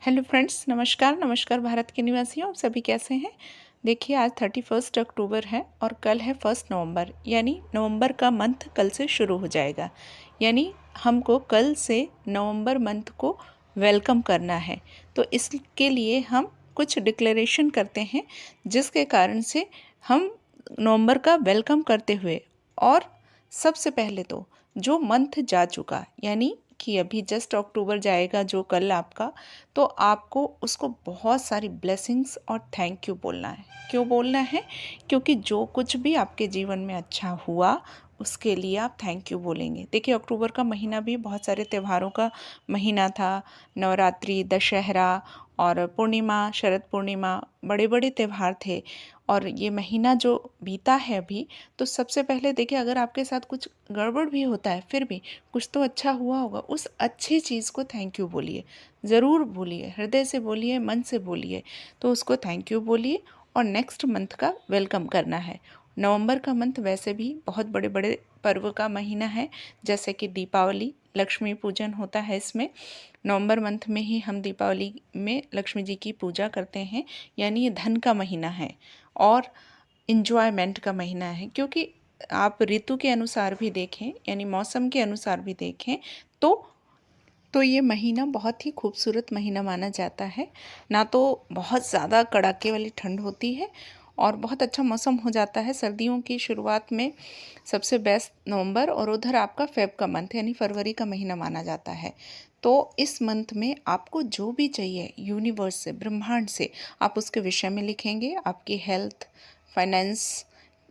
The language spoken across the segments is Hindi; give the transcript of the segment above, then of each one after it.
हेलो फ्रेंड्स, नमस्कार नमस्कार भारत के निवासियों, आप सभी कैसे हैं। देखिए, आज 31 अक्टूबर है और कल है 1 नवंबर, यानी नवंबर का मंथ कल से शुरू हो जाएगा। यानी हमको कल से नवंबर मंथ को वेलकम करना है। तो इसके लिए हम कुछ डिक्लेरेशन करते हैं, जिसके कारण से हम नवंबर का वेलकम करते हुए, और सबसे पहले तो जो मंथ जा चुका, यानी कि अभी जस्ट अक्टूबर जाएगा जो कल आपका, तो आपको उसको बहुत सारी ब्लेसिंग्स और थैंक यू बोलना है। क्यों बोलना है? क्योंकि जो कुछ भी आपके जीवन में अच्छा हुआ उसके लिए आप थैंक यू बोलेंगे। देखिए, अक्टूबर का महीना भी बहुत सारे त्योहारों का महीना था। नवरात्रि, दशहरा और पूर्णिमा, शरद पूर्णिमा, बड़े बड़े त्यौहार थे। और ये महीना जो बीता है अभी, तो सबसे पहले देखिए, अगर आपके साथ कुछ गड़बड़ भी होता है, फिर भी कुछ तो अच्छा हुआ होगा, उस अच्छी चीज़ को थैंक यू बोलिए। ज़रूर बोलिए, हृदय से बोलिए, मन से बोलिए। तो उसको थैंक यू बोलिए और नेक्स्ट मंथ का वेलकम करना है। नवंबर का मंथ वैसे भी बहुत बड़े बड़े पर्व का महीना है, जैसे कि दीपावली, लक्ष्मी पूजन होता है इसमें। नवंबर मंथ में ही हम दीपावली में लक्ष्मी जी की पूजा करते हैं। यानी ये धन का महीना है और इन्जॉयमेंट का महीना है, क्योंकि आप ऋतु के अनुसार भी देखें, यानी मौसम के अनुसार भी देखें, तो ये महीना बहुत ही खूबसूरत महीना माना जाता है। ना तो बहुत ज़्यादा कड़ाके वाली ठंड होती है और बहुत अच्छा मौसम हो जाता है। सर्दियों की शुरुआत में सबसे बेस्ट नवंबर, और उधर आपका फेब का मंथ यानी फरवरी का महीना माना जाता है। तो इस मंथ में आपको जो भी चाहिए यूनिवर्स से, ब्रह्मांड से, आप उसके विषय में लिखेंगे। आपकी हेल्थ, फाइनेंस,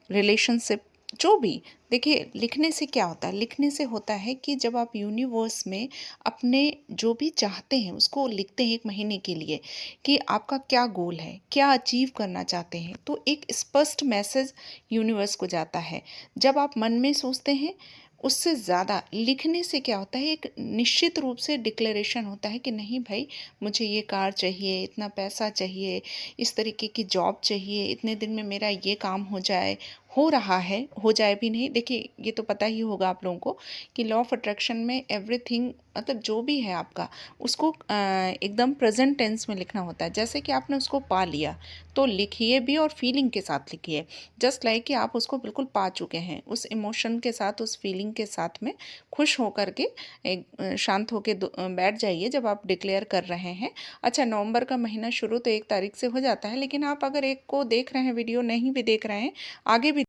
रिलेशनशिप, जो भी। देखिए, लिखने से क्या होता है? लिखने से होता है कि जब आप यूनिवर्स में अपने जो भी चाहते हैं उसको लिखते हैं एक महीने के लिए, कि आपका क्या गोल है, क्या अचीव करना चाहते हैं, तो एक स्पष्ट मैसेज यूनिवर्स को जाता है। जब आप मन में सोचते हैं, उससे ज़्यादा लिखने से क्या होता है, एक निश्चित रूप से डिक्लेरेशन होता है कि नहीं भाई, मुझे ये कार चाहिए, इतना पैसा चाहिए, इस तरीके की जॉब चाहिए, इतने दिन में मेरा ये काम हो जाए, हो रहा है, हो जाए भी नहीं। देखिए, ये तो पता ही होगा आप लोगों को कि लॉ ऑफ अट्रैक्शन में एवरीथिंग, मतलब जो भी है आपका, उसको एकदम प्रेजेंट टेंस में लिखना होता है। जैसे कि आपने उसको पा लिया, तो लिखिए भी और फीलिंग के साथ लिखिए। जस्ट लाइक कि आप उसको बिल्कुल पा चुके हैं, उस इमोशन के साथ, उस फीलिंग के साथ में खुश होकर के एक शांत होकर बैठ जाइए जब आप डिक्लेयर कर रहे हैं। अच्छा, नवंबर का महीना शुरू तो 1 तारीख से हो जाता है, लेकिन आप अगर एक को देख रहे हैं, वीडियो नहीं भी देख रहे हैं, आगे भी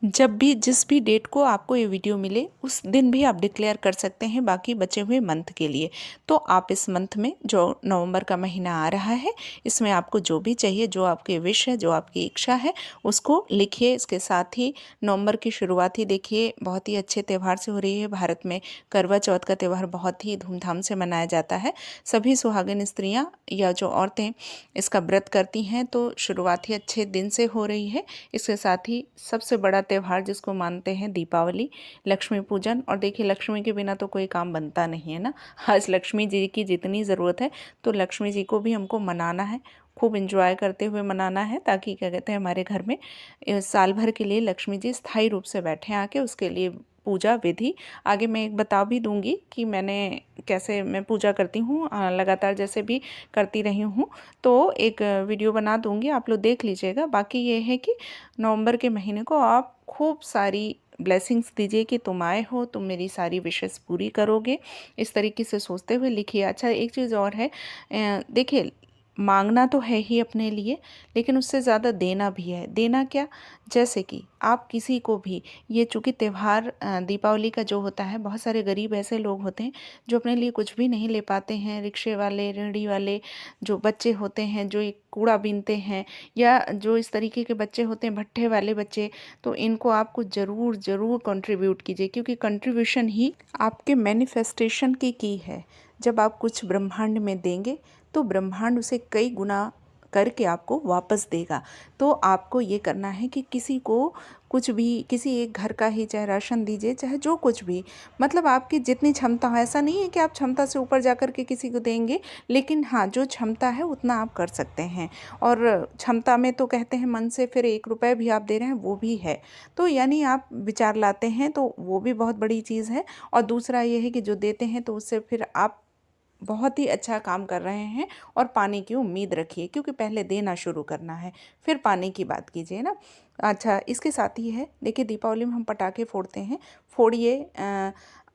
जब भी जिस भी डेट को आपको ये वीडियो मिले उस दिन भी आप डिक्लेयर कर सकते हैं, बाकी बचे हुए मंथ के लिए। तो आप इस मंथ में, जो नवंबर का महीना आ रहा है, इसमें आपको जो भी चाहिए, जो आपकी विश है, जो आपकी इच्छा है, उसको लिखिए। इसके साथ ही नवंबर की शुरुआत ही देखिए बहुत ही अच्छे त्यौहार से हो रही है। भारत में करवा चौथ का त्यौहार बहुत ही धूमधाम से मनाया जाता है। सभी सुहागिन स्त्रियाँ या जो औरतें इसका व्रत करती हैं, तो शुरुआत ही अच्छे दिन से हो रही है। इसके साथ ही सबसे बड़ा त्यौहार जिसको मानते हैं दीपावली, लक्ष्मी पूजन। और देखिए, लक्ष्मी के बिना तो कोई काम बनता नहीं है ना। आज लक्ष्मी जी की जितनी ज़रूरत है, तो लक्ष्मी जी को भी हमको मनाना है, खूब इंजॉय करते हुए मनाना है, ताकि क्या कहते हैं, हमारे घर में साल भर के लिए लक्ष्मी जी स्थायी रूप से बैठे आके। उसके लिए पूजा विधि आगे मैं एक बता भी दूंगी कि मैंने कैसे मैं पूजा करती हूँ, लगातार जैसे भी करती रही हूँ। तो एक वीडियो बना दूंगी, आप लोग देख लीजिएगा। बाकी ये है कि नवंबर के महीने को आप खूब सारी ब्लेसिंग्स दीजिए कि तुम आए हो, तुम मेरी सारी विशेस पूरी करोगे, इस तरीके से सोचते हुए लिखिए। अच्छा, एक चीज़ और है, देखिए, मांगना तो है ही अपने लिए, लेकिन उससे ज़्यादा देना भी है। देना क्या? जैसे कि आप किसी को भी, ये चूँकि त्यौहार दीपावली का जो होता है, बहुत सारे गरीब ऐसे लोग होते हैं जो अपने लिए कुछ भी नहीं ले पाते हैं। रिक्शे वाले, रेहड़ी वाले, जो बच्चे होते हैं जो ये कूड़ा बीनते हैं, या जो इस तरीके के बच्चे होते हैं, भट्ठे वाले बच्चे, तो इनको आपको ज़रूर ज़रूर कंट्रीब्यूट कीजिए, क्योंकि कंट्रीब्यूशन ही आपके मैनिफेस्टेशन की है। जब आप कुछ ब्रह्मांड में देंगे, तो ब्रह्मांड उसे कई गुना करके आपको वापस देगा। तो आपको ये करना है कि किसी को कुछ भी, किसी एक घर का ही चाहे राशन दीजिए, चाहे जो कुछ भी, मतलब आपकी जितनी क्षमता हो। ऐसा नहीं है कि आप क्षमता से ऊपर जा कर के किसी को देंगे, लेकिन हाँ, जो क्षमता है उतना आप कर सकते हैं। और क्षमता में तो कहते हैं मन से, फिर 1 रुपये भी आप दे रहे हैं वो भी है। तो यानी आप विचार लाते हैं, तो वो भी बहुत बड़ी चीज़ है। और दूसरा ये है कि जो देते हैं तो उससे फिर आप बहुत ही अच्छा काम कर रहे हैं और पानी की उम्मीद रखिए, क्योंकि पहले देना शुरू करना है, फिर पानी की बात कीजिए ना। अच्छा, इसके साथ ही है, देखिए दीपावली में हम पटाखे फोड़ते हैं, फोड़िए,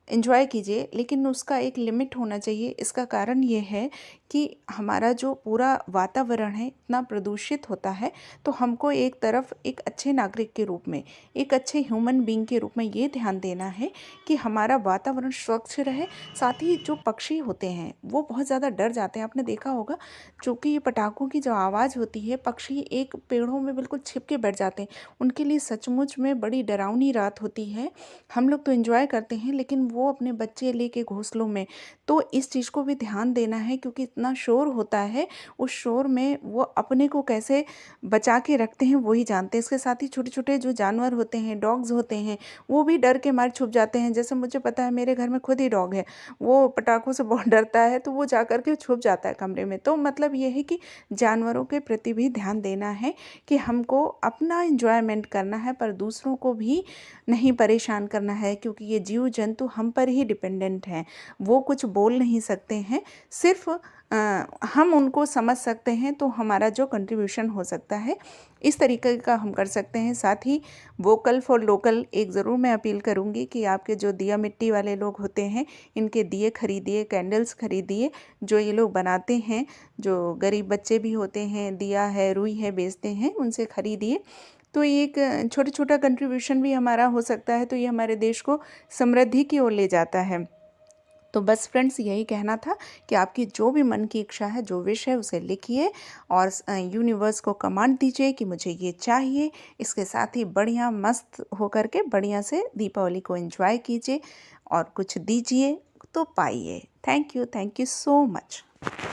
एंजॉय कीजिए, लेकिन उसका एक लिमिट होना चाहिए। इसका कारण ये है कि हमारा जो पूरा वातावरण है इतना प्रदूषित होता है, तो हमको एक तरफ एक अच्छे नागरिक के रूप में, एक अच्छे ह्यूमन बीइंग के रूप में ये ध्यान देना है कि हमारा वातावरण स्वच्छ रहे। साथ ही जो पक्षी होते हैं वो बहुत ज़्यादा डर जाते हैं, आपने देखा होगा, क्योंकि ये पटाखों की जो आवाज़ होती है, पक्षी एक पेड़ों में बिल्कुल छिप के बैठ जाते हैं। उनके लिए सचमुच में बड़ी डरावनी रात होती है। हम लोग तो एंजॉय करते हैं, लेकिन वो अपने बच्चे लेके घोंसलों में, तो इस चीज़ को भी ध्यान देना है, क्योंकि इतना शोर होता है, उस शोर में वो अपने को कैसे बचा के रखते हैं वही जानते हैं। इसके साथ ही छोटे छोटे जो जानवर होते हैं, डॉग्स होते हैं, वो भी डर के मारे छुप जाते हैं। जैसे मुझे पता है, मेरे घर में खुद ही डॉग है, वो पटाखों से बहुत डरता है, तो वो जा कर के छुप जाता है कमरे में। तो मतलब ये है कि जानवरों के प्रति भी ध्यान देना है कि हमको अपना इंजॉयमेंट करना है, पर दूसरों को भी नहीं परेशान करना है, क्योंकि ये जीव जंतु हम पर ही डिपेंडेंट हैं। वो कुछ बोल नहीं सकते हैं, सिर्फ हम उनको समझ सकते हैं, तो हमारा जो कंट्रीब्यूशन हो सकता है इस तरीके का हम कर सकते हैं। साथ ही वोकल फॉर लोकल एक ज़रूर मैं अपील करूँगी कि आपके जो दिया मिट्टी वाले लोग होते हैं, इनके दिए खरीदिए, कैंडल्स खरीदिए, जो ये लोग बनाते हैं, जो गरीब बच्चे भी होते हैं, दिया है, रुई है बेचते हैं, उनसे खरीदिए। तो ये एक छोटा छोटा कंट्रीब्यूशन भी हमारा हो सकता है, तो ये हमारे देश को समृद्धि की ओर ले जाता है। तो बस फ्रेंड्स, यही कहना था कि आपकी जो भी मन की इच्छा है, जो विश है, उसे लिखिए और यूनिवर्स को कमांड दीजिए कि मुझे ये चाहिए। इसके साथ ही बढ़िया मस्त होकर के बढ़िया से दीपावली को एंजॉय कीजिए और कुछ दीजिए तो पाइए। Thank you so much.